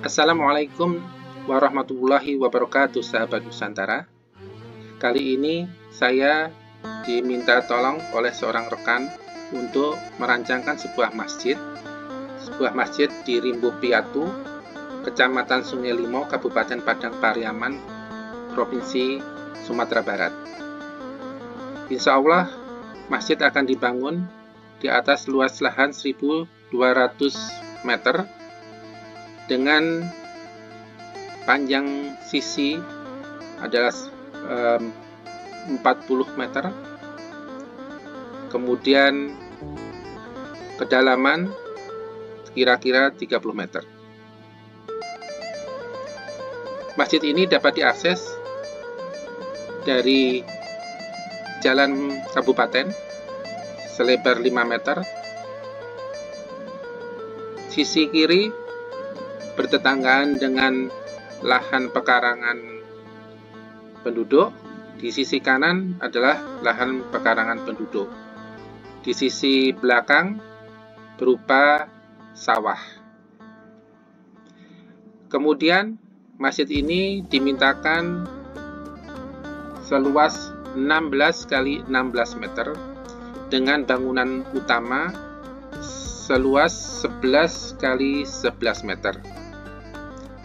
Assalamualaikum warahmatullahi wabarakatuh, sahabat Nusantara. Kali ini saya diminta tolong oleh seorang rekan untuk merancangkan sebuah masjid di Rimbo Piatu, Kecamatan Sungai Limo, Kabupaten Padang Pariaman, Provinsi Sumatera Barat. Insya Allah, masjid akan dibangun di atas luas lahan 1.200 meter dengan panjang sisi adalah 40 meter, kemudian kedalaman kira-kira 30 meter. Masjid ini dapat diakses dari jalan kabupaten selebar 5 meter. Sisi kiri bertetanggaan dengan lahan pekarangan penduduk. Di sisi kanan adalah lahan pekarangan penduduk. Di sisi belakang berupa sawah. Kemudian masjid ini dimintakan seluas 16 kali 16 meter dengan bangunan utama seluas 11 kali 11 meter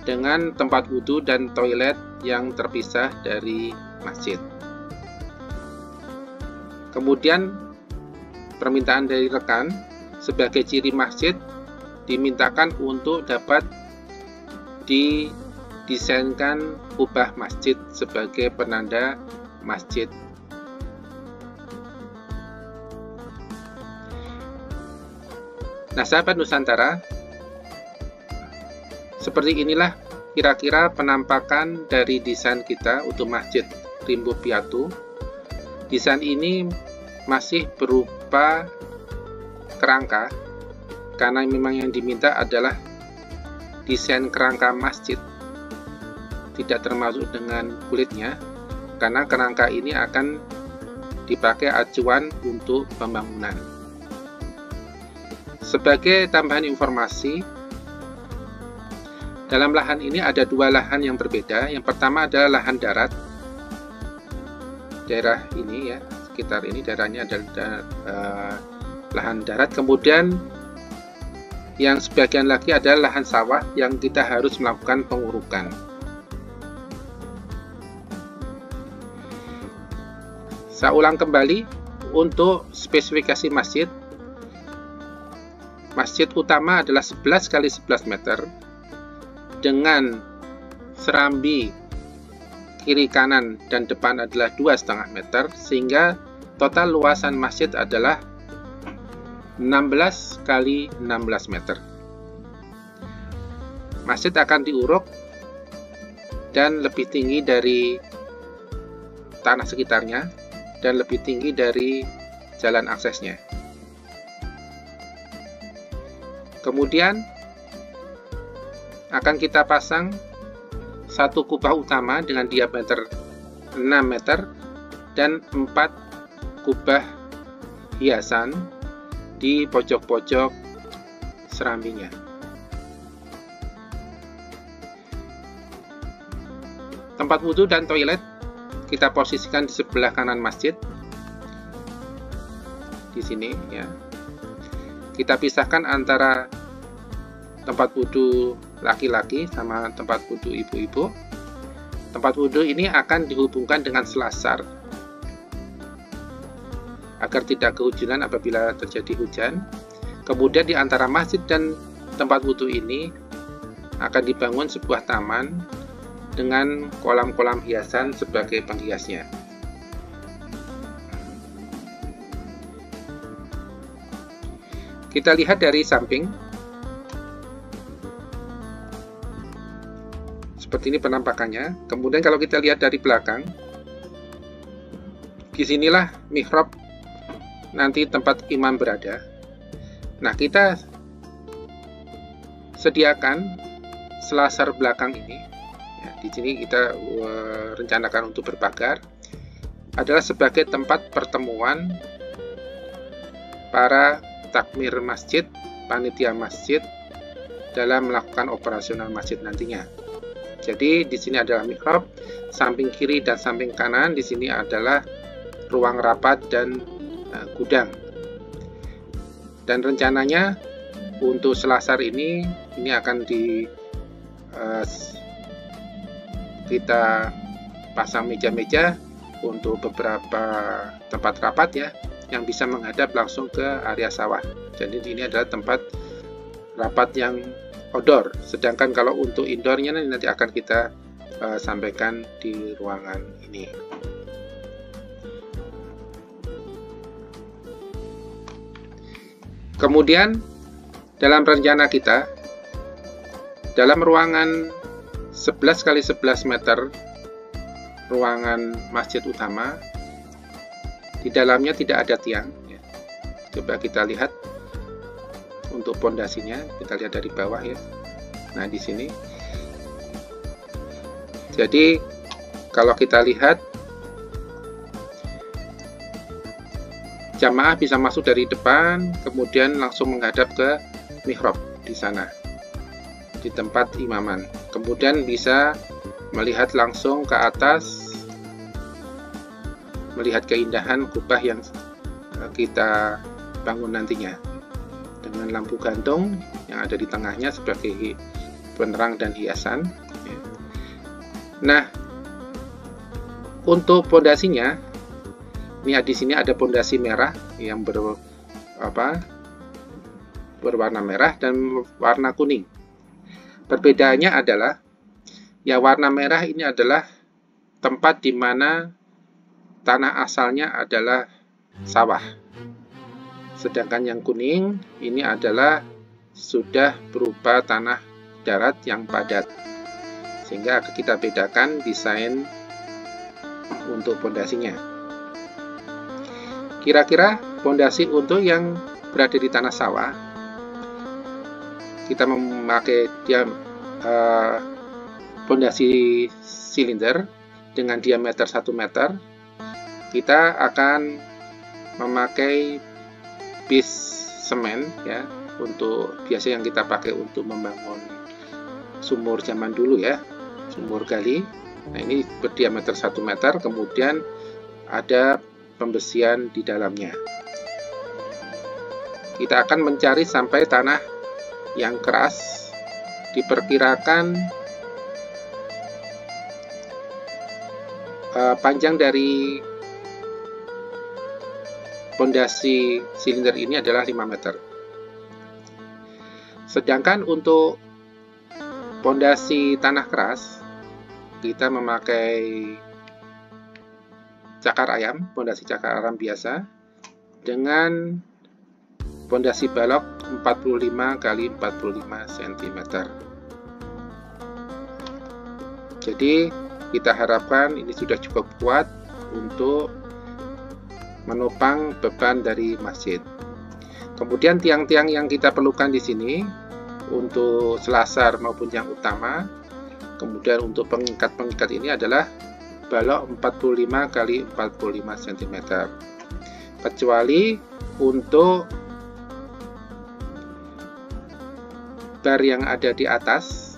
dengan tempat wudhu dan toilet yang terpisah dari masjid. Kemudian permintaan dari rekan, sebagai ciri masjid dimintakan untuk dapat didesainkan kubah masjid sebagai penanda masjid. Nah, sahabat Nusantara, seperti inilah kira-kira penampakan dari desain kita untuk Masjid Rimbo Piatu. Desain ini masih berupa kerangka, karena memang yang diminta adalah desain kerangka masjid, tidak termasuk dengan kulitnya, karena kerangka ini akan dipakai acuan untuk pembangunan. Sebagai tambahan informasi, dalam lahan ini ada dua lahan yang berbeda. Yang pertama adalah lahan darat. Daerah ini ya, sekitar ini daerahnya adalah lahan darat. Kemudian yang sebagian lagi adalah lahan sawah yang kita harus melakukan pengurukan. Saya ulang kembali untuk spesifikasi masjid. Masjid utama adalah 11 kali 11 meter dengan serambi kiri kanan dan depan adalah 2,5 meter, sehingga total luasan masjid adalah 16 kali 16 meter. Masjid akan diuruk dan lebih tinggi dari tanah sekitarnya dan lebih tinggi dari jalan aksesnya. Kemudian akan kita pasang satu kubah utama dengan diameter 6 meter dan 4 kubah hiasan di pojok-pojok serambinya. Tempat wudhu dan toilet kita posisikan di sebelah kanan masjid. Di sini ya. Kita pisahkan antara tempat wudhu laki-laki sama tempat wudhu ibu-ibu. Tempat wudhu ini akan dihubungkan dengan selasar agar tidak kehujanan apabila terjadi hujan. Kemudian di antara masjid dan tempat wudhu ini akan dibangun sebuah taman dengan kolam-kolam hiasan sebagai penghiasnya. Kita lihat dari samping. Seperti ini penampakannya. Kemudian kalau kita lihat dari belakang, disinilah mihrab nanti tempat imam berada. Nah, kita sediakan selasar belakang ini. Ya, di sini kita rencanakan untuk berpagar. Adalah sebagai tempat pertemuan para takmir masjid, panitia masjid, dalam melakukan operasional masjid nantinya. Jadi di sini adalah mihrab, samping kiri dan samping kanan di sini adalah ruang rapat dan gudang. Dan rencananya untuk selasar ini akan kita pasang meja-meja untuk beberapa tempat rapat ya, yang bisa menghadap langsung ke area sawah. Jadi ini adalah tempat rapat yang outdoor. Sedangkan kalau untuk indoornya nanti akan kita sampaikan di ruangan ini. Kemudian dalam rencana kita, dalam ruangan 11 x 11 meter ruangan masjid utama, di dalamnya tidak ada tiang ya. Coba kita lihat untuk pondasinya, kita lihat dari bawah ya. Nah di sini, jadi kalau kita lihat, jamaah bisa masuk dari depan, kemudian langsung menghadap ke mihrab di sana, di tempat imaman. Kemudian bisa melihat langsung ke atas, melihat keindahan kubah yang kita bangun nantinya, dengan lampu gantung yang ada di tengahnya sebagai penerang dan hiasan. Nah, untuk pondasinya, ini di sini ada pondasi merah yang berwarna merah dan warna kuning. Perbedaannya adalah, ya warna merah ini adalah tempat di mana tanah asalnya adalah sawah. Sedangkan yang kuning ini adalah sudah berupa tanah darat yang padat. Sehingga kita bedakan desain untuk pondasinya. Kira-kira pondasi untuk yang berada di tanah sawah, kita memakai pondasi silinder dengan diameter 1 meter. Kita akan memakai bis semen ya, untuk biasa yang kita pakai untuk membangun sumur zaman dulu ya, sumur gali. Nah ini berdiameter 1 meter, kemudian ada pembesian di dalamnya. Kita akan mencari sampai tanah yang keras, diperkirakan panjang dari pondasi silinder ini adalah 5 meter. Sedangkan untuk pondasi tanah keras, kita memakai cakar ayam, pondasi cakar ayam biasa, dengan pondasi balok 45 x 45 cm. Jadi kita harapkan ini sudah cukup kuat untuk menopang beban dari masjid. Kemudian tiang-tiang yang kita perlukan di sini untuk selasar maupun yang utama, kemudian untuk pengikat-pengikat ini adalah balok 45 x 45 cm. Kecuali untuk bar yang ada di atas,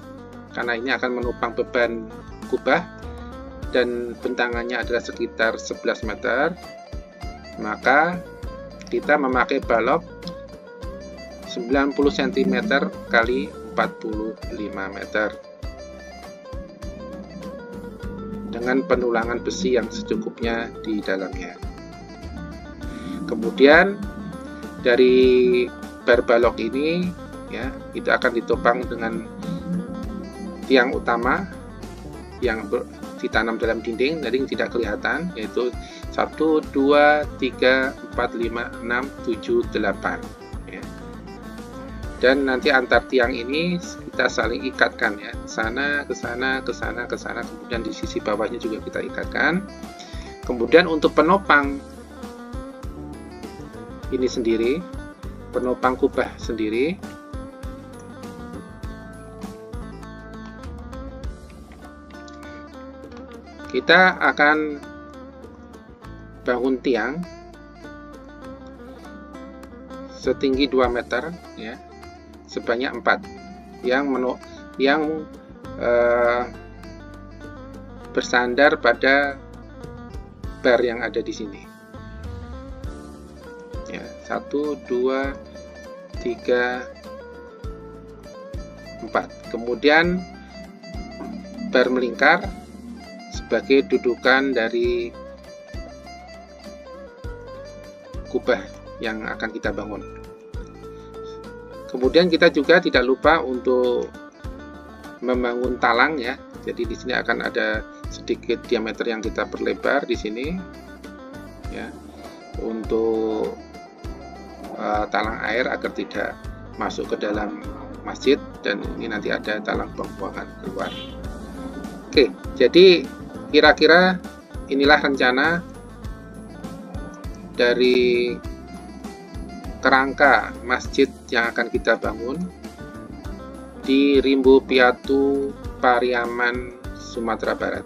karena ini akan menopang beban kubah dan bentangannya adalah sekitar 11 meter, maka kita memakai balok 90 cm x 45 meter dengan penulangan besi yang secukupnya di dalamnya. Kemudian dari bar balok ini ya, itu akan ditopang dengan tiang utama yang ditanam dalam dinding, jadi tidak kelihatan, yaitu 1, 2, 3, 4, 5, 6, 7, 8 ya. Dan nanti antar tiang ini kita saling ikatkan ya, sana ke sana ke sana ke sana, kemudian di sisi bawahnya juga kita ikatkan. Kemudian untuk penopang ini sendiri, penopang kubah sendiri, kita akan bangun tiang setinggi 2 meter ya, sebanyak 4. yang bersandar pada bar yang ada di sini. Ya, 1, 2, 3, 4. Kemudian bar melingkar sebagai dudukan dari kubah yang akan kita bangun. Kemudian kita juga tidak lupa untuk membangun talang ya. Jadi di sini akan ada sedikit diameter yang kita perlebar di sini ya, untuk talang air agar tidak masuk ke dalam masjid, dan ini nanti ada talang pembuangan keluar. Oke, jadi kira-kira inilah rencana dari kerangka masjid yang akan kita bangun di Rimbo Piatu, Pariaman, Sumatera Barat.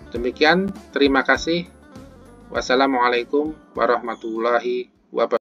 Demikian, terima kasih. Wassalamualaikum warahmatullahi wabarakatuh.